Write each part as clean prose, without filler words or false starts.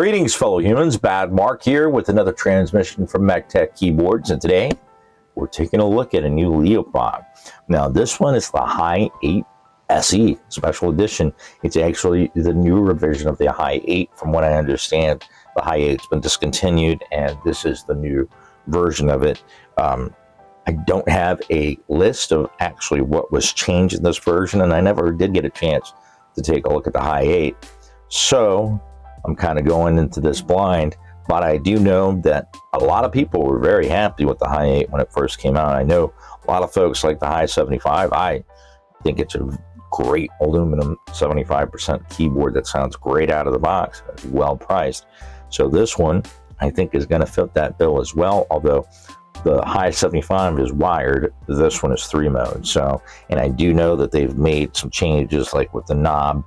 Greetings, fellow humans. Bad Mark here with another transmission from Metre Keyboards, and today we're taking a look at a new Leobog. Now, this one is the Hi8 SE special edition. It's actually the new revision of the Hi8. From what I understand, the Hi8's been discontinued, and this is the new version of it. I don't have a list of actually what was changed in this version, and I never did get a chance to take a look at the Hi8. So I'm kind of going into this blind, but I do know that a lot of people were very happy with the Hi8 when it first came out. I know a lot of folks like the Hi75. I think it's a great aluminum 75% keyboard that sounds great out of the box, well priced. So this one I think is going to fit that bill as well, although the Hi75 is wired. This one is 3-mode. So, and I do know that they've made some changes, like with the knob.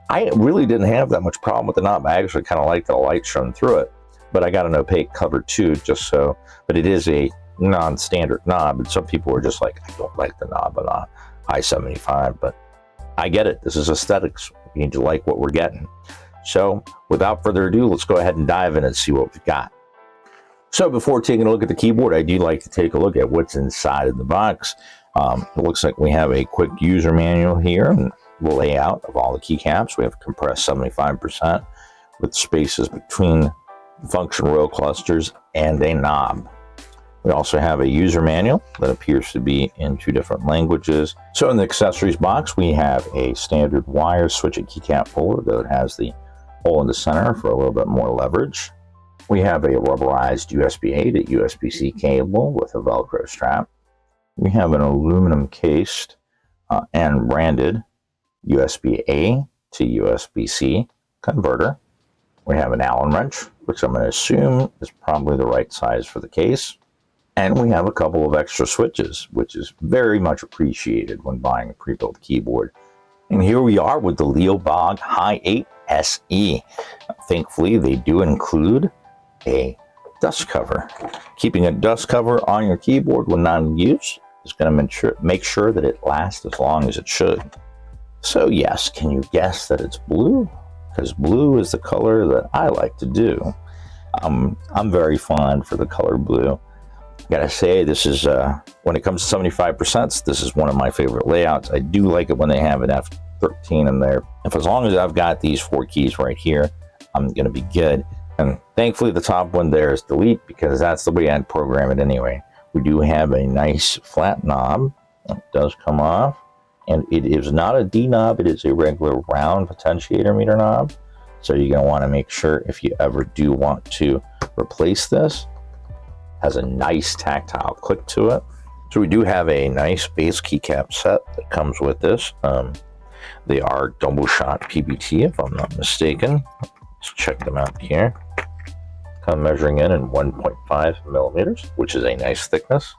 I really didn't have that much problem with the knob. I actually kind of like the light shone through it, but I got an opaque cover too, just so. But it is a non-standard knob, and some people were just like, I don't like the knob on a Hi75, but I get it. This is aesthetics. We need to like what we're getting. So without further ado, let's go ahead and dive in and see what we've got. So before taking a look at the keyboard, I do like to take a look at what's inside of the box. It looks like we have a quick user manual here, and layout of all the keycaps. We have compressed 75% with spaces between function row clusters and a knob. We also have a user manual that appears to be in 2 different languages. So in the accessories box, we have a standard wire switch and keycap puller that has the hole in the center for a little bit more leverage. We have a rubberized USB-A to USB-C cable with a Velcro strap. We have an aluminum cased and branded USB-A to USB-C converter. We have an Allen wrench, which I'm going to assume is probably the right size for the case. And we have a couple of extra switches, which is very much appreciated when buying a pre-built keyboard. And here we are with the Leobog Hi8 SE. Thankfully, they do include a dust cover. Keeping a dust cover on your keyboard when not in use is going to make sure that it lasts as long as it should. So yes, can you guess that it's blue? Because blue is the color that I like to do. I'm very fond for the color blue. Gotta say, this is, when it comes to 75%, this is one of my favorite layouts. I do like it when they have an F13 in there. As long as I've got these 4 keys right here, I'm gonna be good. And thankfully the top one there is delete, because that's the way I'd program it anyway. We do have a nice flat knob. It does come off. And it is not a D knob, it is a regular round potentiator meter knob. So you're going to want to make sure, if you ever do want to replace this, it has a nice tactile click to it. So we do have a nice base keycap set that comes with this. They are double shot PBT, if I'm not mistaken. Let's check them out here. Come measuring in 1.5 millimeters, which is a nice thickness.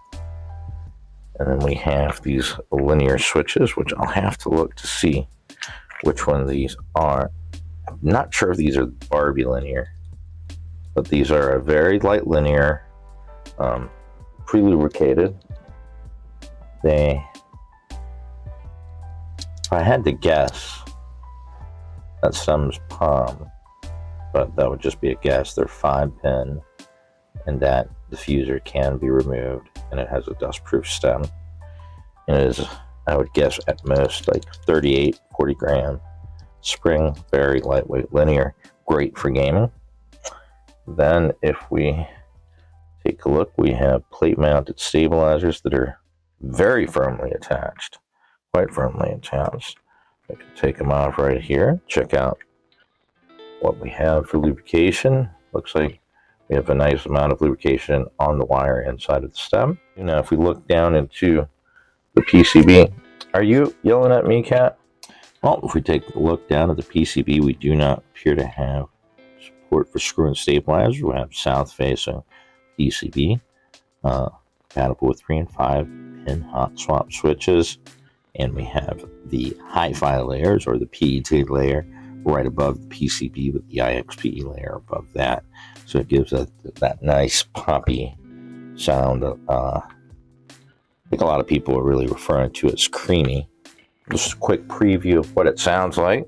And then we have these linear switches, which I'll have to look to see which one of these are. I'm not sure if these are Barbie linear, but these are a very light linear, pre-lubricated. If I had to guess, that stem's palm, but that would just be a guess. They're 5-pin, and that diffuser can be removed, and it has a dust-proof stem. And it is, I would guess, at most like 38, 40 gram spring, very lightweight linear, great for gaming. Then if we take a look, we have plate-mounted stabilizers that are very firmly attached, quite firmly attached. I can take them off right here. Check out what we have for lubrication. Looks like we have a nice amount of lubrication on the wire inside of the stem. Now, if we look down into the PCB, are you yelling at me, Cat? Well, if we take a look down at the PCB, we do not appear to have support for screw and stabilizers. We have south-facing PCB, compatible with 3 and 5-pin hot swap switches, and we have the hi-fi layers, or the PET layer, right above the PCB with the IXPE layer above that. So it gives us that nice poppy sound. I think a lot of people are really referring to it as creamy. Just a quick preview of what it sounds like.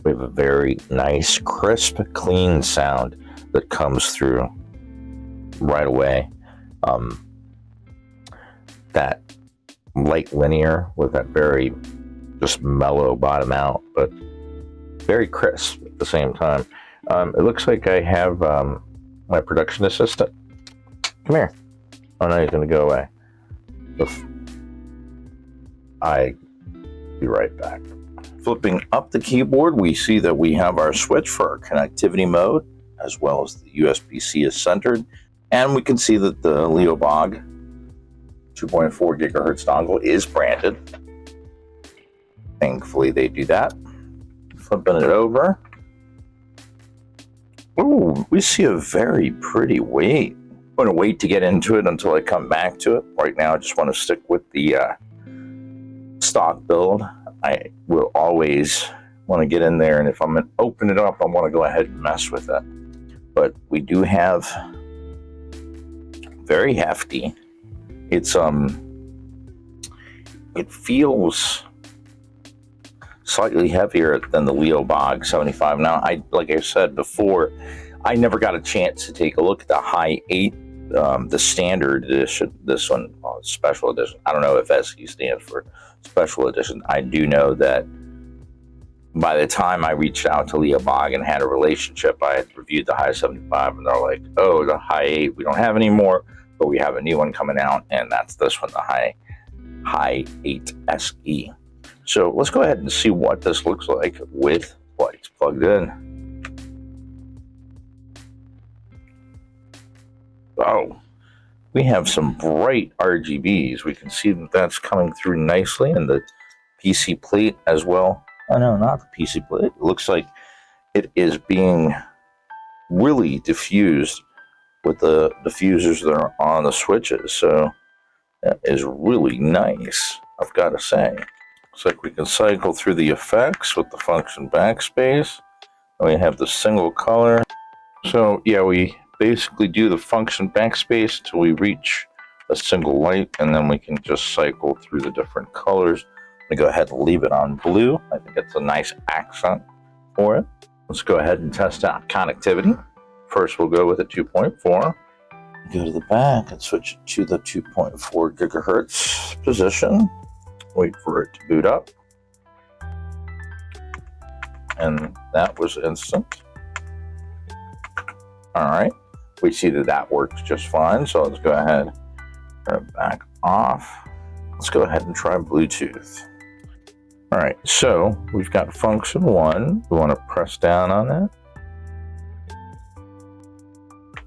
We have a very nice, crisp, clean sound that comes through right away. That light linear with that very just mellow bottom out, but very crisp at the same time. It looks like I have my production assistant. Come here. Oh no, he's going to go away. I'll be right back. Flipping up the keyboard, we see that we have our switch for our connectivity mode, as well as the USB-C is centered. And we can see that the Leobog 2.4 gigahertz dongle is branded. Thankfully, they do that. Flipping it over. Oh, we see a very pretty weight. I'm going to wait to get into it until I come back to it. Right now, I just want to stick with the stock build. I will always want to get in there, and if I'm going to open it up, I want to go ahead and mess with it. But we do have very hefty. It feels slightly heavier than the Leobog 75. Now, like I said before, I never got a chance to take a look at the Hi8, the standard edition. This one, special edition. I don't know if SE stands for special edition. I do know that by the time I reached out to Leobog and had a relationship, I had reviewed the Hi75, and they're like, oh, the Hi8 we don't have anymore, but we have a new one coming out, and that's this one, the Hi8 SE. So let's go ahead and see what this looks like with lights plugged in. Oh, we have some bright RGBs. We can see that that's coming through nicely, and the PC plate as well. Oh no, not the PC plate. It looks like it is being really diffused with the diffusers that are on the switches. So that is really nice, I've got to say. Looks like we can cycle through the effects with the function backspace. And we have the single color. So yeah, we basically do the function backspace till we reach a single light, and then we can just cycle through the different colors. I'm gonna go ahead and leave it on blue. I think it's a nice accent for it. Let's go ahead and test out connectivity. First, we'll go with a 2.4. Go to the back and switch it to the 2.4 gigahertz position. Wait for it to boot up. And that was instant. All right. We see that that works just fine. So let's go ahead, turn it back off. Let's go ahead and try Bluetooth. All right. So we've got function 1. We want to press down on that.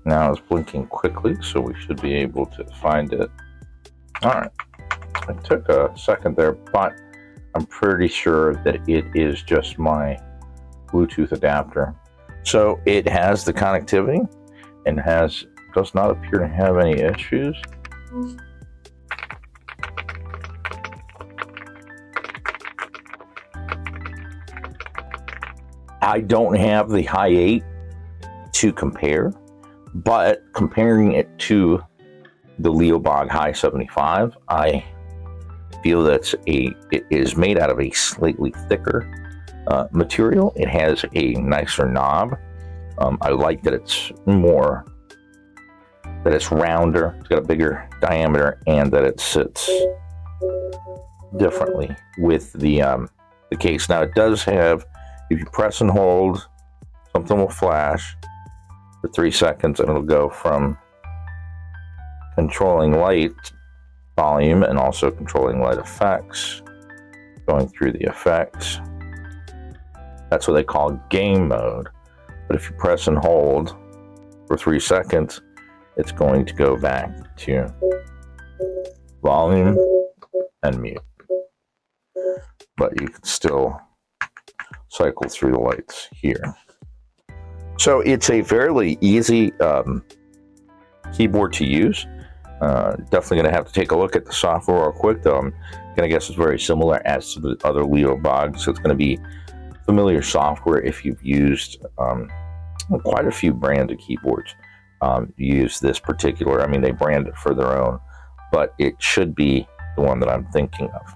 Now it's blinking quickly, so we should be able to find it. All right. It took a second there, but I'm pretty sure that it is just my Bluetooth adapter. So it has the connectivity and does not appear to have any issues. I don't have the Hi8 to compare, but comparing it to the Leobog Hi75, I feel that it is made out of a slightly thicker material. It has a nicer knob. I like that it's rounder. It's got a bigger diameter, and that it sits differently with the case. Now it does have, if you press and hold, something will flash for 3 seconds, and it'll go from controlling light volume and also controlling light effects, going through the effects. That's what they call game mode. But if you press and hold for 3 seconds, it's going to go back to volume and mute. But you can still cycle through the lights here. So it's a fairly easy keyboard to use. Definitely going to have to take a look at the software real quick, though. I'm going to guess it's very similar as to the other Leobogs. So it's going to be familiar software if you've used quite a few branded keyboards. Use this particular, I mean, they brand it for their own, but it should be the one that I'm thinking of.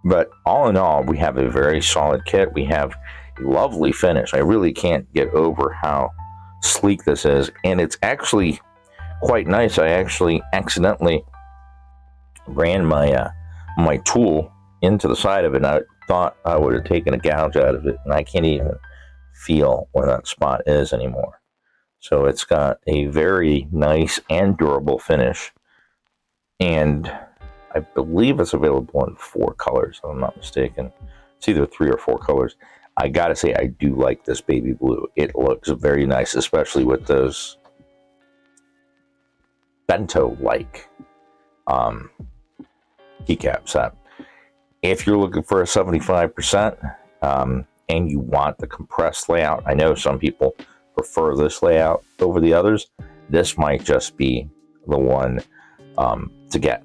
But all in all, we have a very solid kit. We have lovely finish. I really can't get over how sleek this is, and it's actually quite nice. I actually accidentally ran my my tool into the side of it, and I thought I would have taken a gouge out of it, and I can't even feel where that spot is anymore. So it's got a very nice and durable finish, and I believe it's available in 4 colors, if I'm not mistaken. It's either 3 or 4 colors. I gotta say, I do like this baby blue. It looks very nice, especially with those bento-like keycaps. If you're looking for a 75% and you want the compressed layout, I know some people prefer this layout over the others. This might just be the one to get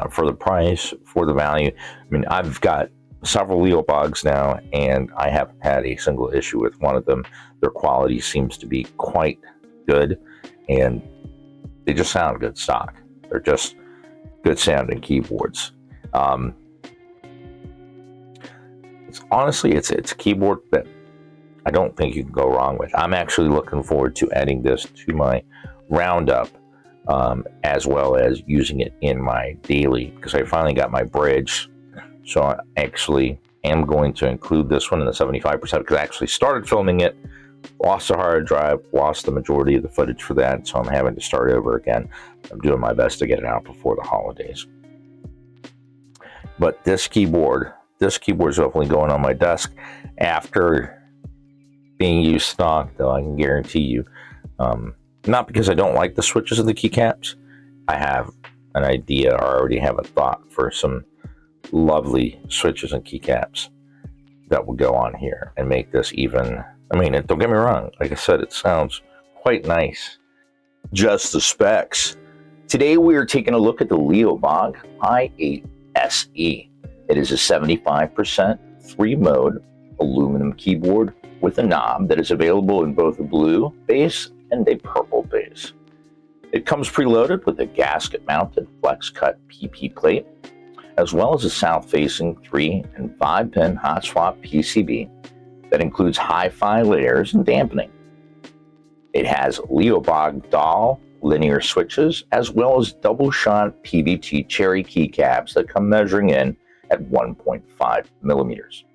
for the price, for the value. I mean, I've got several Leobogs now, and I haven't had a single issue with one of them. Their quality seems to be quite good, and they just sound good stock. They're just good sounding keyboards. Honestly, it's a keyboard that I don't think you can go wrong with. I'm actually looking forward to adding this to my roundup, as well as using it in my daily, because I finally got my bridge. So I actually am going to include this one in the 75% because I actually started filming it, lost a hard drive, lost the majority of the footage for that, so I'm having to start over again. I'm doing my best to get it out before the holidays. But this keyboard is definitely going on my desk after being used stock, though I can guarantee you, not because I don't like the switches of the keycaps. I have an idea, or I already have a thought for some lovely switches and keycaps that will go on here and make this even, I mean, don't get me wrong, like I said, it sounds quite nice. Just the specs. Today we are taking a look at the Leobog Hi8 SE. It is a 75% 3-mode aluminum keyboard with a knob that is available in both a blue base and a purple base. It comes preloaded with a gasket-mounted flex-cut PP plate, as well as a south-facing 3- and 5-pin hot swap PCB that includes hi-fi layers and dampening. It has Leobog Doll linear switches, as well as double-shot PVT cherry keycaps that come measuring in at 1.5 millimeters.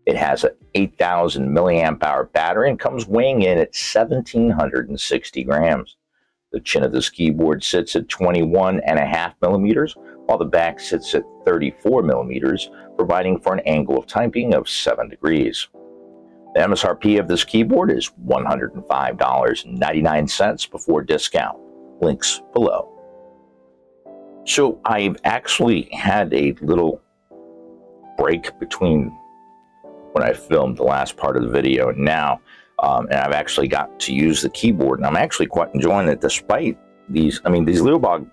It has an 8,000 milliamp hour battery and comes weighing in at 1,760 grams. The chin of this keyboard sits at 21.5 millimeters, while the back sits at 34 millimeters, providing for an angle of typing of 7 degrees. The MSRP of this keyboard is $105.99 before discount. Links below. So I've actually had a little break between when I filmed the last part of the video and now, and I've actually got to use the keyboard, and I'm actually quite enjoying it despite these, I mean, these Leobog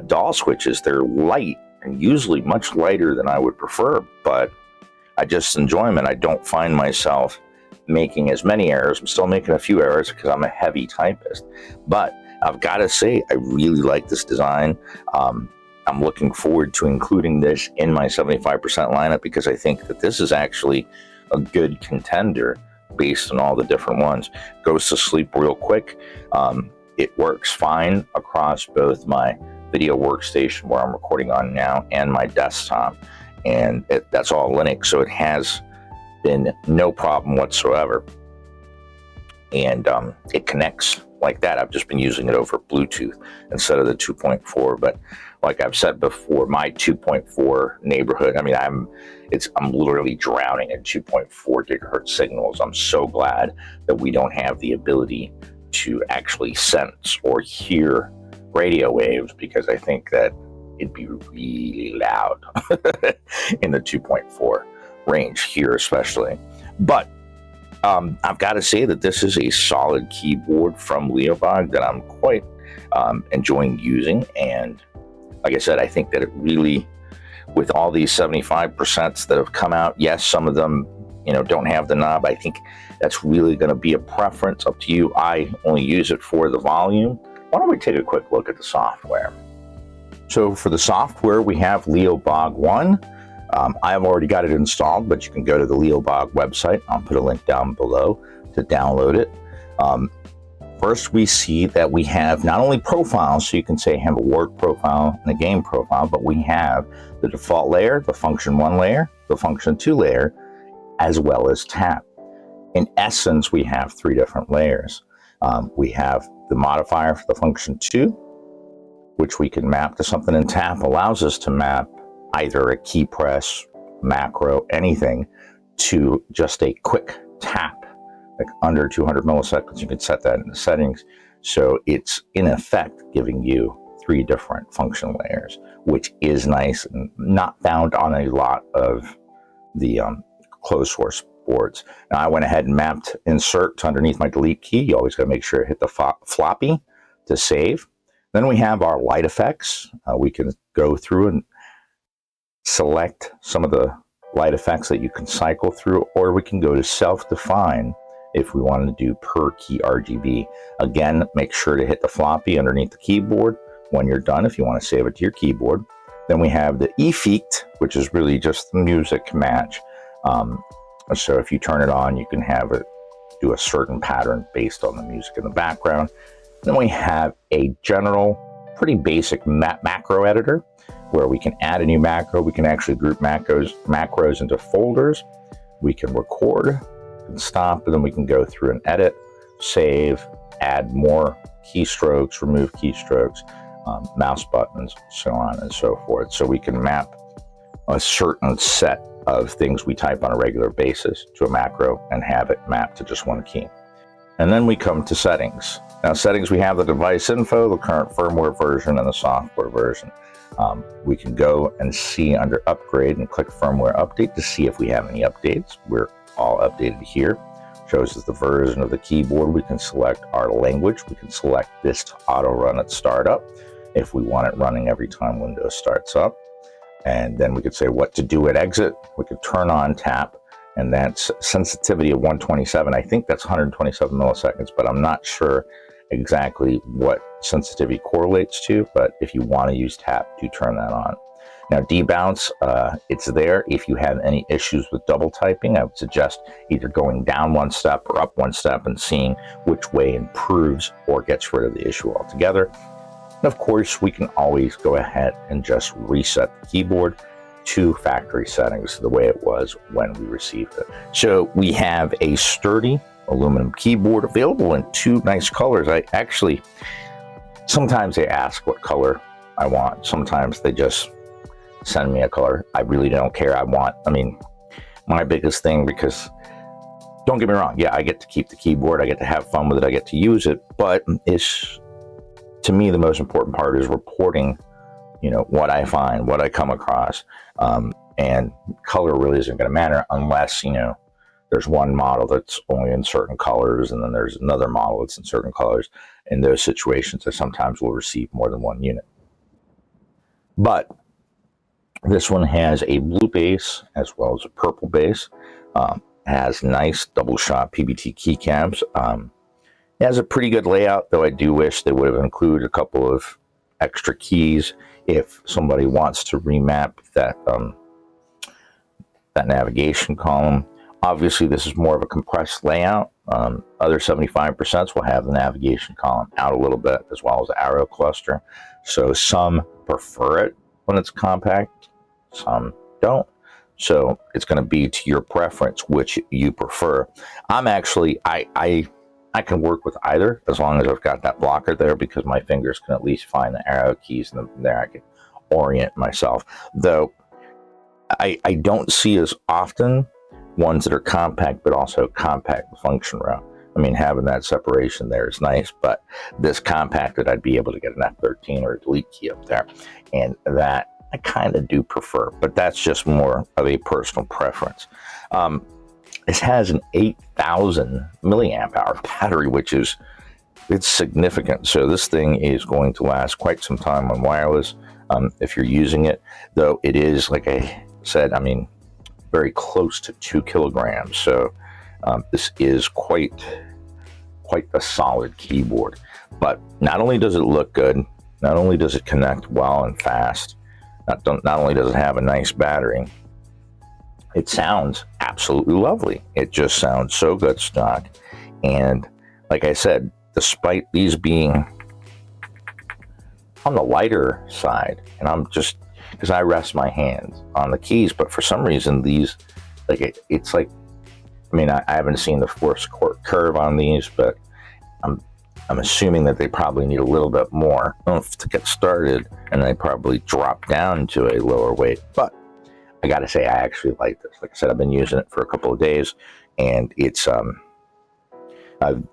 Doll switches, they're light and usually much lighter than I would prefer, but I just enjoy them, and I don't find myself making as many errors. I'm still making a few errors because I'm a heavy typist, but I've got to say I really like this design. I'm looking forward to including this in my 75% lineup because I think that this is actually a good contender based on all the different ones. Goes to sleep real quick. It works fine across both my video workstation where I'm recording on now and my desktop, and that's all Linux, so it has been no problem whatsoever, and it connects like that. I've just been using it over Bluetooth instead of the 2.4, but like I've said before, my 2.4 neighborhood, I mean, I'm literally drowning in 2.4 gigahertz signals. I'm so glad that we don't have the ability to actually sense or hear radio waves, because I think that it'd be really loud in the 2.4 range here especially. But I've got to say that this is a solid keyboard from Leobog that I'm quite enjoying using, and like I said, I think that it really, with all these 75% that have come out, yes, some of them, you know, don't have the knob. I think that's really going to be a preference, up to you. I only use it for the volume. Why don't we take a quick look at the software? So for the software, we have Leobog 1, I have already got it installed, but you can go to the Leobog website. I'll put a link down below to download it. First, we see that we have not only profiles, so you can say have a work profile and a game profile, but we have the default layer, the function 1 layer, the function 2 layer, as well as tap. In essence, we have 3 different layers. We have the modifier for the function 2, which we can map to something, and tap allows us to map either a key press, macro, anything, to just a quick tap. Like under 200 milliseconds, you can set that in the settings. So it's in effect giving you 3 different function layers, which is nice and not found on a lot of the closed source boards. Now I went ahead and mapped insert to underneath my delete key. You always got to make sure to hit the floppy to save. Then we have our light effects. We can go through and select some of the light effects that you can cycle through, or we can go to self-define if we want to do per key RGB. Again, make sure to hit the floppy underneath the keyboard when you're done if you want to save it to your keyboard. Then we have the effect, which is really just the music match. So if you turn it on, you can have it do a certain pattern based on the music in the background. Then we have a general, pretty basic macro editor where we can add a new macro. We can actually group macros into folders. We can record and stop, and then we can go through and edit, save, add more keystrokes, remove keystrokes, mouse buttons, so on and so forth. So we can map a certain set of things we type on a regular basis to a macro and have it mapped to just one key. And then we come to settings. Now settings, we have the device info, the current firmware version, and the software version. We can go and see under upgrade and click firmware update to see if we have any updates. We're all updated here. Shows us the version of the keyboard. We can select our language. We can select this to auto run at startup if we want it running every time Windows starts up. And then we could say what to do at exit. We could turn on tap, and that's sensitivity of 127. I think that's 127 milliseconds, but I'm not sure exactly what sensitivity correlates to. But if you want to use tap, do turn that on. Now debounce, it's there. If you have any issues with double typing, I would suggest either going down one step or up one step and seeing which way improves or gets rid of the issue altogether. And of course, we can always go ahead and just reset the keyboard to factory settings the way it was when we received it. So we have a sturdy aluminum keyboard available in 2 nice colors. Sometimes they ask what color I want. Sometimes they just send me a color. I really don't care. My biggest thing, because don't get me wrong, yeah, I get to keep the keyboard, I get to have fun with it, I get to use it, but it's, to me, the most important part is reporting, what I find, what I come across, and color really isn't going to matter unless, there's one model that's only in certain colors, and then there's another model that's in certain colors. In those situations, I sometimes will receive more than one unit. But this one has a blue base as well as a purple base. Has nice double shot PBT keycaps. It has a pretty good layout, though I do wish they would have included a couple of extra keys if somebody wants to remap that that navigation column. Obviously, this is more of a compressed layout. Other 75% will have the navigation column out a little bit, as well as the arrow cluster. So some prefer it when it's compact, some don't. So it's going to be to your preference which you prefer. I can work with either as long as I've got that blocker there, because my fingers can at least find the arrow keys, and there I can orient myself. Though I don't see as often ones that are compact, but also compact function route. Having that separation there is nice, but this compacted, I'd be able to get an F13 or a delete key up there, and that I kind of do prefer, but that's just more of a personal preference. It has an 8,000 milliamp hour battery, which is, it's significant. So this thing is going to last quite some time on wireless if you're using it, though it is, like I said, very close to 2 kilograms. So this is quite a solid keyboard. But not only does it look good, not only does it connect well and fast, not only does it have a nice battery, it sounds absolutely lovely. It just sounds so good stock. And like I said, despite these being on the lighter side, and I'm just, because I rest my hands on the keys, but for some reason these, like it's like, I mean, I haven't seen the force curve on these, but I'm assuming that they probably need a little bit more to get started, and they probably drop down to a lower weight. But I gotta say, I actually like this. Like I said, I've been using it for a couple of days, and it's I've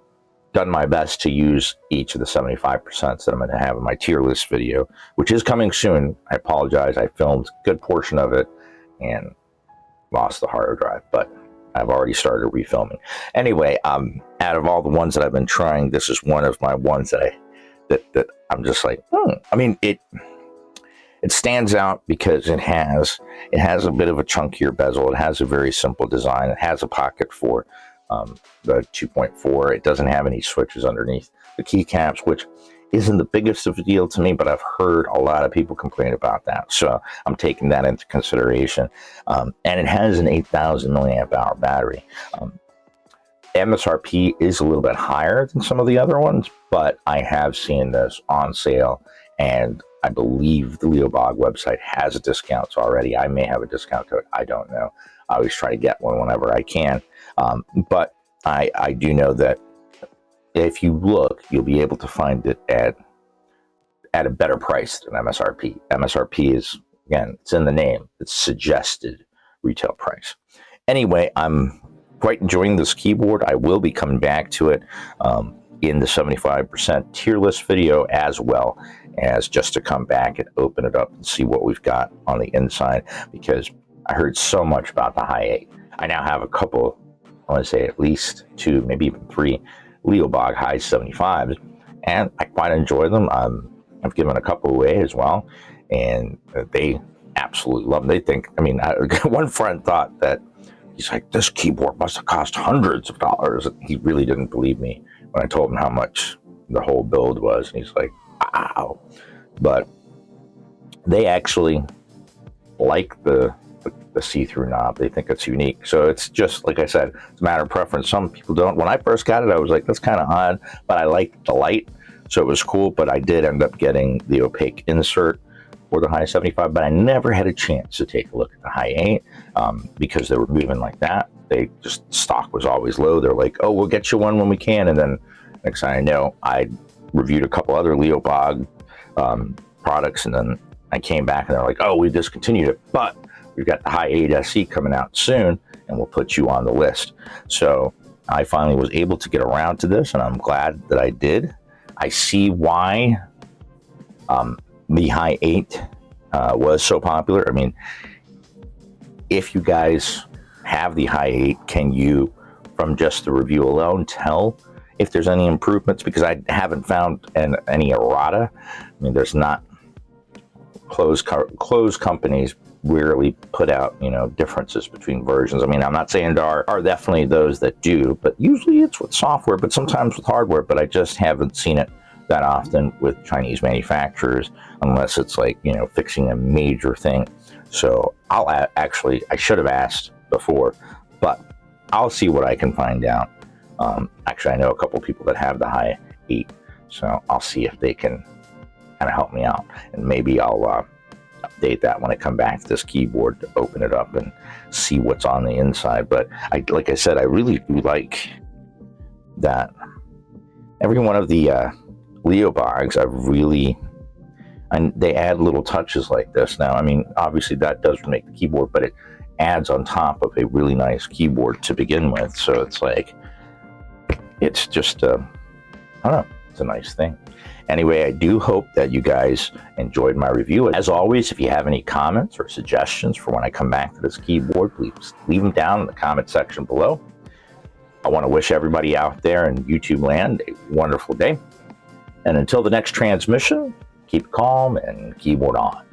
done my best to use each of the 75% that I'm going to have in my tier list video, which is coming soon. I apologize. I filmed a good portion of it and lost the hard drive, but I've already started refilming. Anyway, out of all the ones that I've been trying, this is one of my ones that I'm just like, I mean, it stands out because it has a bit of a chunkier bezel. It has a very simple design. It has a pocket for the 2.4. It doesn't have any switches underneath the keycaps, which isn't the biggest of a deal to me, but I've heard a lot of people complain about that, so I'm taking that into consideration. And it has an 8,000 milliamp hour battery. MSRP is a little bit higher than some of the other ones, but I have seen this on sale, and I believe the Leobog website has a discount already. I may have a discount code. I don't know. I always try to get one whenever I can. But I do know that if you look, you'll be able to find it at a better price than MSRP. MSRP is, again, it's in the name. It's suggested retail price. Anyway, I'm quite enjoying this keyboard. I will be coming back to it in the 75% tier list video, as well as just to come back and open it up and see what we've got on the inside, because I heard so much about the Hi8. I now have a couple, I want to say at least 2, maybe even 3 Leobog Hi8 75s, and I quite enjoy them. I've given a couple away as well, and they absolutely love them. They think, I mean, one friend thought that, he's like, this keyboard must have cost hundreds of dollars. He really didn't believe me when I told him how much the whole build was, and he's like, wow. But they actually like the see-through knob. They think it's unique. So it's just, like I said, it's a matter of preference. Some people don't. When I first got it, I was like, that's kind of odd, but I liked the light, so it was cool. But I did end up getting the opaque insert for the Hi8 75, but I never had a chance to take a look at the Hi8 because they were moving like that. They just, stock was always low. They're like, oh, we'll get you one when we can. And then next thing I know, I reviewed a couple other Leobog products, and then I came back and they're like, oh, we discontinued it, but we've got the Hi8 SE coming out soon, and we'll put you on the list. So I finally was able to get around to this, and I'm glad that I did. I see why the Hi8 was so popular. I mean, if you guys have the Hi8, can you, from just the review alone, tell if there's any improvements? Because I haven't found any errata. I mean, there's not, closed companies rarely put out, you know, differences between versions. I mean, I'm not saying there are definitely those that do, but usually it's with software, but sometimes with hardware. But I just haven't seen it that often with Chinese manufacturers, unless it's like, you know, fixing a major thing. So I'll actually, I should have asked before, but I'll see what I can find out. Actually, I know a couple people that have the Hi8, so I'll see if they can kind of help me out, and maybe I'll update that when I come back to this keyboard to open it up and see what's on the inside. But like I said, I really do like that every one of the Leobogs, and they add little touches like this. Now, I mean, obviously that does make the keyboard, but it adds on top of a really nice keyboard to begin with. So it's like, it's just, I don't know, it's a nice thing. Anyway, I do hope that you guys enjoyed my review. As always, if you have any comments or suggestions for when I come back to this keyboard, please leave them down in the comment section below. I want to wish everybody out there in YouTube land a wonderful day. And until the next transmission, keep calm and keyboard on.